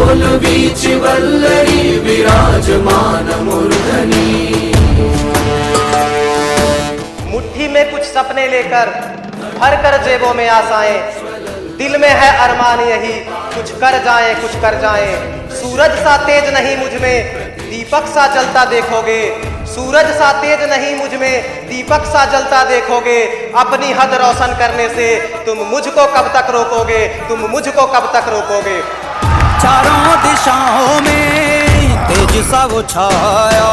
बीच वल्लरी विराजमान मूर्धनि। मुट्ठी में कुछ सपने लेकर भर कर जेबों में आशाएं, दिल में है अरमान यही कुछ कर जाएं कुछ कर जाएं। सूरज सा तेज नहीं मुझ में दीपक सा जलता देखोगे, सूरज सा तेज नहीं मुझ में दीपक सा जलता देखोगे। अपनी हद रोशन करने से तुम मुझको कब तक रोकोगे, तुम मुझको कब तक रोकोगे। चारों दिशाओं में तेज सा वो छाया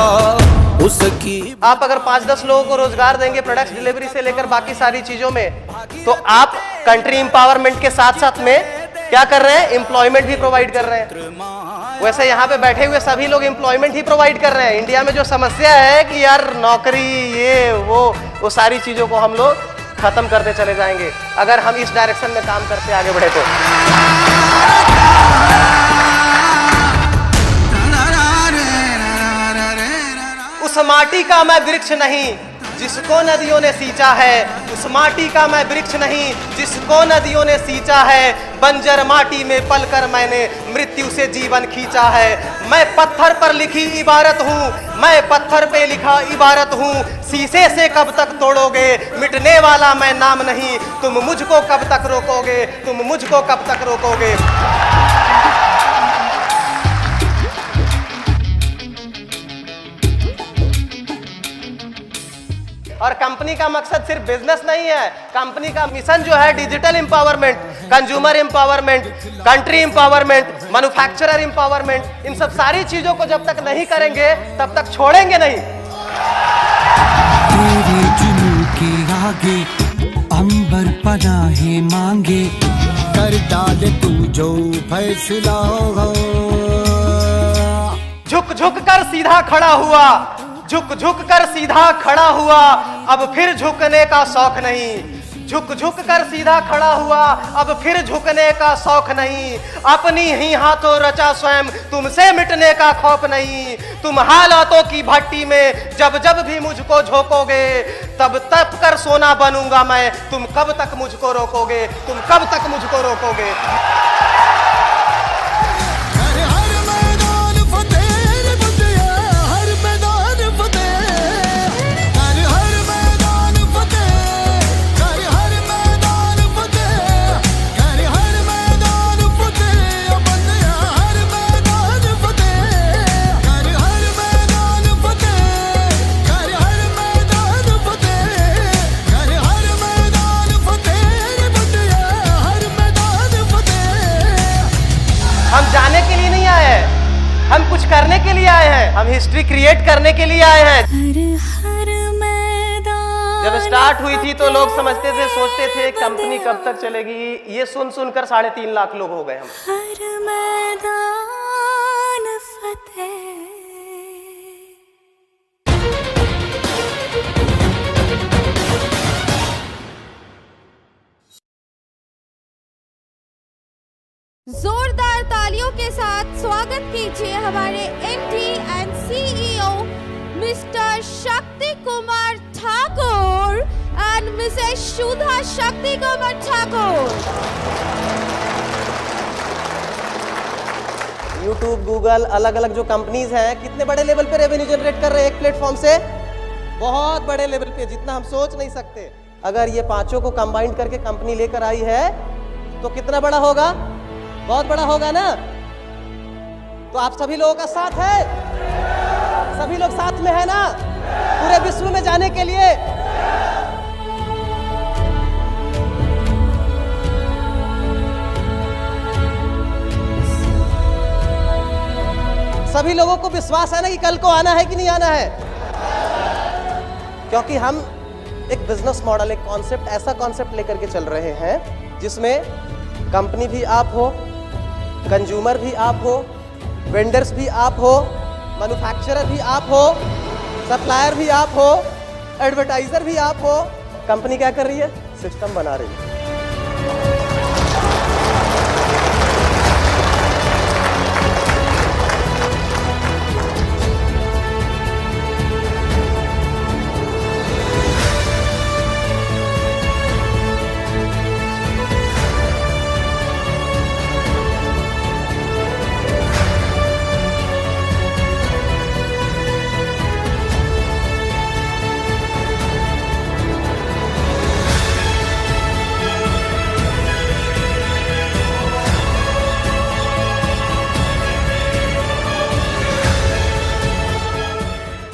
उसकी। आप अगर 5-10 लोगों को रोजगार देंगे प्रोडक्ट्स डिलीवरी से लेकर बाकी सारी चीजों में, तो आप कंट्री एम्पावरमेंट के साथ साथ में क्या कर रहे हैं, एम्प्लॉयमेंट भी प्रोवाइड कर रहे हैं। वैसे यहाँ पे बैठे हुए सभी लोग एम्प्लॉयमेंट ही प्रोवाइड कर रहे हैं। इंडिया में जो समस्या है कि यार नौकरी ये वो सारी चीजों को हम लोग खत्म करते चले जाएंगे अगर हम इस डायरेक्शन में काम करते आगे बढ़े तो। उस माटी का मैं वृक्ष नहीं जिसको नदियों ने सींचा है, उस माटी का मैं वृक्ष नहीं जिसको नदियों ने सींचा है। बंजर माटी में पलकर मैंने मृत्यु से जीवन खींचा है। मैं पत्थर पर लिखी इबारत हूँ, मैं पत्थर पे लिखा इबारत हूँ। शीशे से कब तक तोड़ोगे, मिटने वाला मैं नाम नहीं। तुम मुझको कब तक रोकोगे, तुम मुझको कब तक रोकोगे। और कंपनी का मकसद सिर्फ बिजनेस नहीं है, कंपनी का मिशन जो है digital empowerment, consumer empowerment, country empowerment, manufacturer empowerment. इन सब सारी चीजों को जब तक नहीं करेंगे तब तक छोड़ेंगे नहीं। तेरे जुनून के आगे अंबर पनाहे मांगे, कर डाले तू जो फैसला हो। झुक झुक कर सीधा खड़ा हुआ, झुक झुक कर सीधा खड़ा हुआ, अब फिर झुकने का शौक नहीं। झुक झुक कर सीधा खड़ा हुआ, अब फिर झुकने का शौक नहीं। अपनी ही हाथों रचा स्वयं, तुमसे मिटने का खौफ नहीं। तुम हालातों की भट्टी में जब जब भी मुझको झोंकोगे, तब तब कर सोना बनूंगा मैं। तुम कब तक मुझको रोकोगे, तुम कब तक मुझको रोकोगे। हम जाने के लिए नहीं आए हैं, हम कुछ करने के लिए आए हैं, हम हिस्ट्री क्रिएट करने के लिए आए हैं। जब स्टार्ट हुई थी तो लोग समझते थे, सोचते थे कंपनी कब तक चलेगी। ये सुन सुनकर 3.5 लाख लोग हो गए हम। हर मैदान फतेह। जोरदार तालियों के साथ स्वागत कीजिए हमारे MD and CEO mister Shakti Kumar Thakur and Mrs Sudha Shakti Kumar Thakur. YouTube, Google, अलग अलग जो कंपनीज हैं, कितने बड़े लेवल पे रेवेन्यू जनरेट कर रहे हैं एक प्लेटफॉर्म से, बहुत बड़े लेवल पे, जितना हम सोच नहीं सकते। अगर ये पांचों को कंबाइंड करके कंपनी लेकर आई है तो कितना बड़ा होगा, बहुत बड़ा होगा ना। तो आप सभी लोगों का साथ है, सभी लोग साथ में है ना पूरे विश्व में जाने के लिए। सभी लोगों को विश्वास है ना कि कल को आना है कि नहीं आना है, क्योंकि हम एक बिजनेस मॉडल, एक कॉन्सेप्ट, ऐसा कॉन्सेप्ट लेकर के चल रहे हैं जिसमें कंपनी भी आप हो, कंज्यूमर भी आप हो, वेंडर्स भी आप हो, मैन्युफैक्चरर भी आप हो, सप्लायर भी आप हो, एडवर्टाइजर भी आप हो। कंपनी क्या कर रही है, सिस्टम बना रही है।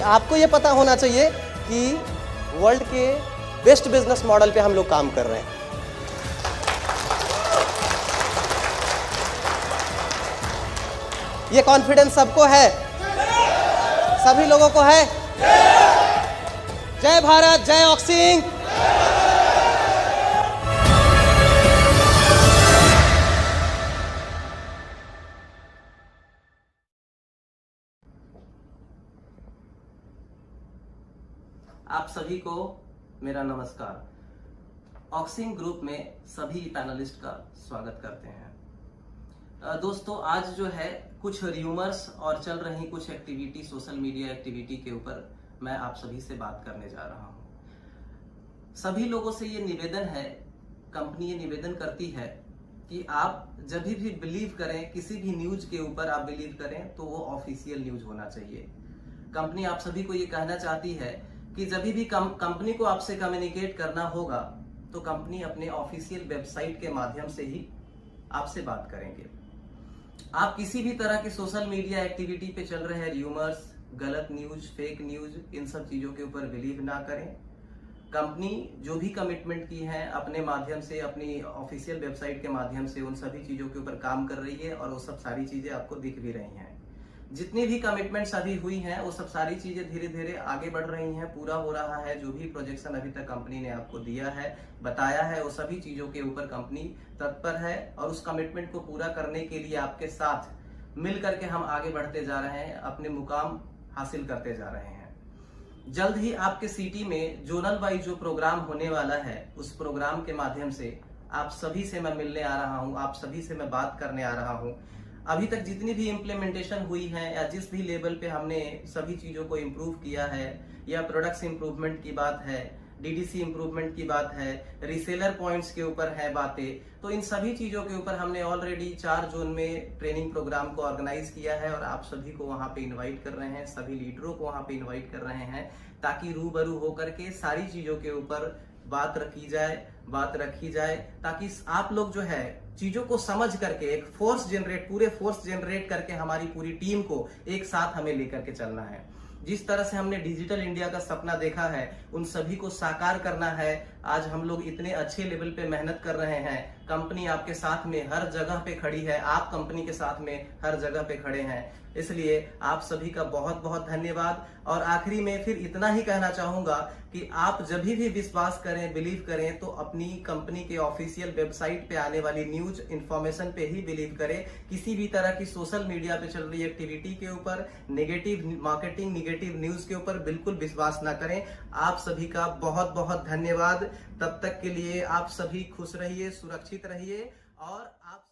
आपको ये पता होना चाहिए कि वर्ल्ड के बेस्ट बिजनेस मॉडल पे हम लोग काम कर रहे हैं। ये कॉन्फिडेंस सबको है, सभी लोगों को है। जय भारत, जय ऑक्सिंग। आप सभी को मेरा नमस्कार। ऑक्सिंग ग्रुप में सभी पैनलिस्ट का स्वागत करते हैं। दोस्तों, आज जो है कुछ र्यूमर्स और चल रही कुछ एक्टिविटी, सोशल मीडिया एक्टिविटी के ऊपर मैं आप सभी से बात करने जा रहा हूं। सभी लोगों से ये निवेदन है, कंपनी ये निवेदन करती है कि आप जब भी बिलीव करें, किसी भी न्यूज के ऊपर आप बिलीव करें तो वो ऑफिशियल न्यूज होना चाहिए। कंपनी आप सभी को ये कहना चाहती है कि जब भी कंपनी को आपसे कम्युनिकेट करना होगा तो कंपनी अपने ऑफिशियल वेबसाइट के माध्यम से ही आपसे बात करेंगे। आप किसी भी तरह की सोशल मीडिया एक्टिविटी पे चल रहे र्यूमर्स, गलत न्यूज, फेक न्यूज, इन सब चीजों के ऊपर बिलीव ना करें। कंपनी जो भी कमिटमेंट की है अपने माध्यम से, अपनी ऑफिशियल वेबसाइट के माध्यम से उन सभी चीजों के ऊपर काम कर रही है और वो सब सारी चीजें आपको दिख भी रही हैं। जितनी भी कमिटमेंट्स अभी हुई हैं वो सब सारी चीजें धीरे धीरे आगे बढ़ रही हैं, पूरा हो रहा है। जो भी प्रोजेक्शन अभी तक कंपनी ने आपको दिया है, बताया है, वो सभी चीजों के ऊपर कंपनी तत्पर है और उस कमिटमेंट को पूरा करने के लिए आपके साथ मिल करके हम आगे बढ़ते जा रहे हैं, अपने मुकाम हासिल करते जा रहे हैं। जल्द ही आपके सिटी में जोनल वाइज जो प्रोग्राम होने वाला है, उस प्रोग्राम के माध्यम से आप सभी से मैं मिलने आ रहा हूं, आप सभी से मैं बात करने आ रहा हूं। अभी तक जितनी भी इम्प्लीमेंटेशन हुई है या जिस भी लेवल पे हमने सभी चीजों को इम्प्रूव किया है, या प्रोडक्ट्स इम्प्रूवमेंट की बात है, डीडीसी इम्प्रूवमेंट की बात है, रीसेलर पॉइंट्स के ऊपर है बातें, तो इन सभी चीजों के ऊपर हमने ऑलरेडी 4 जोन में ट्रेनिंग प्रोग्राम को ऑर्गेनाइज किया है और आप सभी को वहां पे इनवाइट कर रहे हैं, सभी लीडरों को वहां पे इनवाइट कर रहे हैं, ताकि रूबरू होकर के सारी चीजों के ऊपर बात रखी जाए, ताकि आप लोग जो है चीजों को समझ करके एक पूरे फोर्स जनरेट करके हमारी पूरी टीम को एक साथ हमें लेकर के चलना है। जिस तरह से हमने डिजिटल इंडिया का सपना देखा है, उन सभी को साकार करना है। आज हम लोग इतने अच्छे लेवल पे मेहनत कर रहे हैं, कंपनी आपके साथ में हर जगह पे खड़ी है, आप कंपनी के साथ में हर जगह पे खड़े हैं, इसलिए आप सभी का बहुत बहुत धन्यवाद। और आखिरी में फिर इतना ही कहना चाहूंगा कि आप जब भी विश्वास करें, बिलीव करें, तो अपनी कंपनी के ऑफिशियल वेबसाइट पे आने वाली न्यूज इन्फॉर्मेशन पे ही बिलीव करें। किसी भी तरह की सोशल मीडिया पे चल रही एक्टिविटी के ऊपर, नेगेटिव मार्केटिंग, नेगेटिव न्यूज के ऊपर बिल्कुल विश्वास ना करें। आप सभी का बहुत बहुत धन्यवाद। तब तक के लिए आप सभी खुश रहिए, सुरक्षित रहिए और आप